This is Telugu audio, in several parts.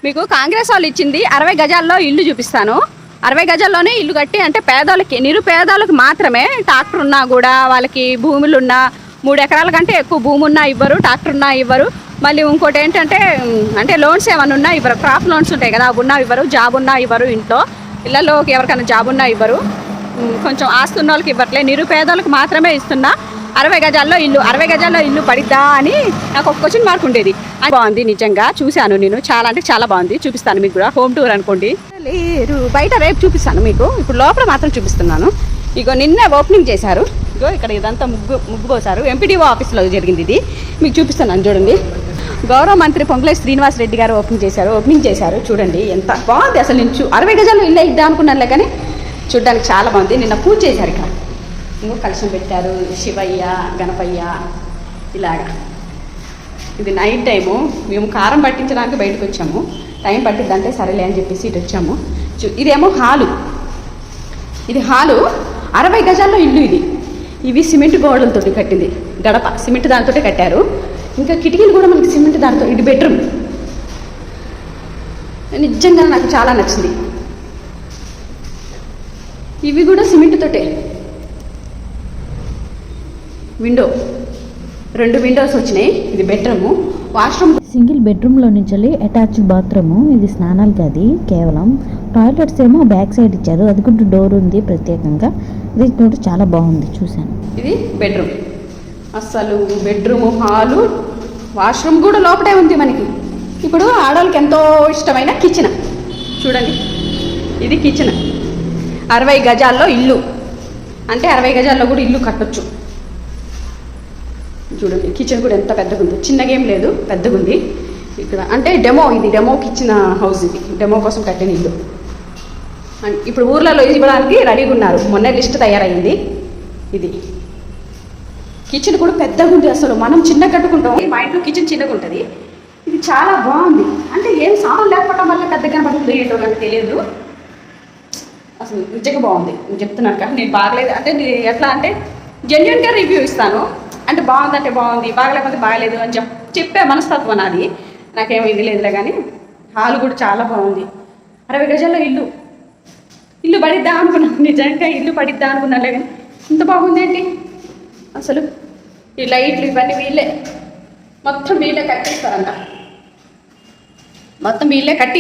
మీకు కాంగ్రెస్ వాళ్ళు ఇచ్చింది 60 గజాల్లో ఇల్లు చూపిస్తాను. 60 గజాల్లోనే ఇల్లు కట్టి, అంటే పేదోళ్ళకి, నిరుపేదోళ్ళకి మాత్రమే. ట్రాక్టర్ ఉన్నా కూడా, వాళ్ళకి భూములు ఉన్నా, 3 ఎకరాల కంటే ఎక్కువ భూమి ఉన్నా ఇవ్వరు, ట్రాక్టర్ ఉన్నా ఇవ్వరు. మళ్ళీ ఇంకోటి ఏంటంటే, అంటే లోన్స్ ఏమైనా ఉన్నా ఇవ్వరు. క్రాప్ లోన్స్ ఉంటాయి కదా, అవి ఉన్నా ఇవ్వరు. జాబ్ ఉన్నా ఇవ్వరు. ఇంట్లో ఇళ్లలోకి ఎవరికైనా జాబ్ ఉన్నా ఇవ్వరు. కొంచెం ఆస్తున్న వాళ్ళకి ఇవ్వట్లే, నిరుపేదోళ్ళకి మాత్రమే ఇస్తున్నా. 60 గజాల్లో ఇల్లు, 60 గజాల్లో ఇల్లు పడిద్దా అని నాకు ఒక క్వశ్చన్ మార్క్ ఉండేది. బాగుంది, నిజంగా చూశాను నేను. చాలా అంటే చాలా బాగుంది. చూపిస్తాను మీకు కూడా, హోమ్ టూర్ అనుకోండి. లేరు బయట, రేపు చూపిస్తాను మీకు. ఇప్పుడు లోపల మాత్రం చూపిస్తున్నాను. ఇగో నిన్నే ఓపెనింగ్ చేశారు. ఇగో ఇక్కడ ఇదంతా ముగ్గు పోసారు. ఎంపీడీఓ ఆఫీస్లో జరిగింది ఇది. మీకు చూపిస్తున్నాను చూడండి. గౌరవ మంత్రి పొంగులేటి శ్రీనివాస్ రెడ్డి గారు ఓపెనింగ్ చేశారు. చూడండి ఎంత బాగుంది అసలు. నేను 60 గజాల్లో ఇల్లు ఇద్దాం అనుకున్నానులే, కానీ చూడడానికి చాలా బాగుంది. నిన్న పూజ చేశారు ఇక్కడ. ఇంకో కలశం పెట్టారు, శివయ్య, గణపయ్య ఇలాగా. ఇది నైట్ టైము. మేము కారం పట్టించడానికి బయటకు వచ్చాము. టైం పట్టిద్దంటే సరేలే అని చెప్పేసి ఇటు వచ్చాము. ఇదేమో హాలు. ఇది హాలు, 60 గజాల్లో ఇల్లు ఇది. ఇవి సిమెంట్ గోడలతో కట్టింది. గడప సిమెంట్ దానితో కట్టారు. ఇంకా కిటికీలు కూడా మనకి సిమెంట్ దానితో. ఇది బెడ్రూమ్. నిజంగా నాకు చాలా నచ్చింది. ఇవి కూడా సిమెంట్ తోటే. విండో, 2 విండోస్ వచ్చినాయి. ఇది బెడ్రూమ్. వాష్రూమ్ సింగిల్ బెడ్రూమ్లో నుంచి అటాచ్డ్ బాత్రూమ్. ఇది స్నానాల గది కేవలం. టాయిలెట్స్ ఏమో బ్యాక్ సైడ్ ఇచ్చారు, అది కూడా డోర్ ఉంది ప్రత్యేకంగా. ఇది కూడా చాలా బాగుంది, చూశాను. ఇది బెడ్రూమ్. అసలు బెడ్రూమ్, హాలు, వాష్రూమ్ కూడా లోపటే ఉంది మనకి. ఇప్పుడు ఆడవాళ్ళకి ఎంతో ఇష్టమైన కిచెన్ చూడండి. ఇది కిచెన్. 60 గజాల్లో ఇల్లు అంటే 60 గజాల్లో కూడా ఇల్లు కట్టొచ్చు. చూడండి కిచెన్ కూడా ఎంత పెద్దగా ఉంది. చిన్నగా ఏం లేదు, పెద్దగా ఉంది. ఇక్కడ అంటే ఇది డెమోకి ఇచ్చిన హౌస్. ఇది డెమో కోసం కట్టిన ఇల్లు. ఇప్పుడు ఊర్లలో ఇవ్వడానికి రెడీగా ఉన్నారు. మొన్న లిస్ట్ తయారైంది. ఇది కిచెన్ కూడా పెద్దగా ఉంది. అసలు మనం చిన్న కట్టుకుంటాం, మా ఇంట్లో కిచెన్ చిన్నగా ఉంటుంది. ఇది చాలా బాగుంది. అంటే ఏం సామాన్ లేకపోవడం వల్ల పెద్దగా కనబడుతుంది ఏంటో నాకు తెలియదు. అసలు నిజంగా బాగుంది. నేను చెప్తున్నాను కదా, నేను బాగలేదు అంటే ఎట్లా అంటే జెన్యున్గా రివ్యూ ఇస్తాను. అంటే బాగుందంటే బాగుంది, బాగలేకపోతే బాగలేదు అని చెప్పే మనస్తత్వం నాది. నాకేమో ఇది లేదులే. కానీ హాల్ కూడా చాలా బాగుంది. 60 గజాల్లో ఇల్లు పడిద్దా అనుకున్నాను. నిజంగా ఇల్లు పడిద్దా అనుకున్నానులే, కానీ ఇంత బాగుంది ఏంటి అసలు. ఈ లైట్లు ఇవన్నీ మొత్తం వీళ్ళే కట్టి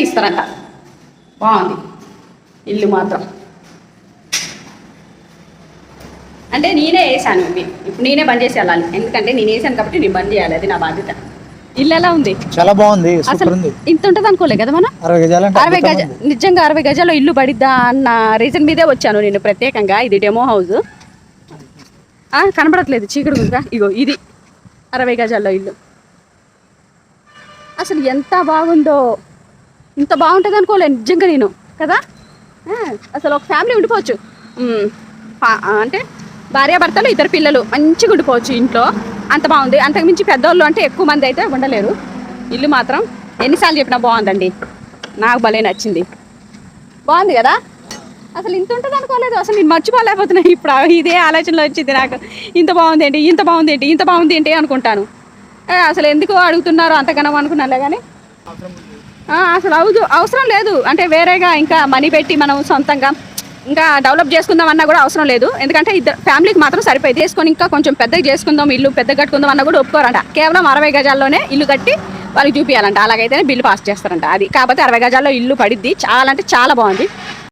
ఇస్తారంట. బాగుంది ఇల్లు మాత్రం. అంటే నేనే వేసాను ఇవి. ఇప్పుడు నేనే బంద్ చేసి వెళ్ళాలి, ఎందుకంటే నేను వేసాను కాబట్టి నేను బంద్ చేయాలి. అది నా బాధ్యత. ఇల్లు ఎలా ఉంది? చాలా బాగుంది. అసలు ఇంత ఉంటుంది అనుకోలే కదా మనం. 60 గజాలు నిజంగా 60 గజాల్లో ఇల్లు పడిద్దా అన్న రీజన్ మీదే వచ్చాను నేను ప్రత్యేకంగా. ఇది డెమో హౌస్. కనబడట్లేదు, చీకటి ఉందిగా. ఇగో ఇది 60 గజాల్లో ఇల్లు. అసలు ఎంత బాగుందో. ఇంత బాగుంటుంది అనుకోలే నిజంగా నేను కదా. అసలు ఒక ఫ్యామిలీ ఉండిపోవచ్చు. అంటే భార్యాభర్తలు, 2 పిల్లలు మంచిగా ఉండిపోవచ్చు ఇంట్లో. అంత బాగుంది. అంతకుమించి పెద్దోళ్ళు అంటే ఎక్కువ మంది అయితే ఉండలేరు. ఇల్లు మాత్రం ఎన్నిసార్లు చెప్పినా బాగుందండి. నాకు భలే నచ్చింది. బాగుంది కదా. అసలు ఇంత ఉంటుంది అనుకోలేదు. అసలు నేను మర్చిపోలేకపోతున్నాను. ఇప్పుడు ఇదే ఆలోచనలో వచ్చింది నాకు. ఇంత బాగుంది ఏంటి అనుకుంటాను. అసలు ఎందుకు అడుగుతున్నారు అంతగానం అనుకున్నాలే, కానీ అసలు అవసరం లేదు. అంటే వేరేగా ఇంకా మనీ పెట్టి మనం సొంతంగా ఇంకా డెవలప్ చేసుకుందాం అన్నా కూడా అవసరం లేదు. ఎందుకంటే ఇద్దరు ఫ్యామిలీకి మాత్రం సరిపోయింది. చేసుకొని ఇంకా కొంచెం పెద్దగా చేసుకుందాం, ఇల్లు పెద్దగా కట్టుకుందాం అన్నా కూడా ఒప్పుకోరంట. కేవలం 60 గజాల్లోనే ఇల్లు కట్టి వాళ్ళకి చూపించాలంట. అలాగైతేనే బిల్లు పాస్ చేస్తారంట. అది కాకపోతే 60 గజాల్లో ఇల్లు పడిద్ది. చాలా అంటే చాలా బాగుంది.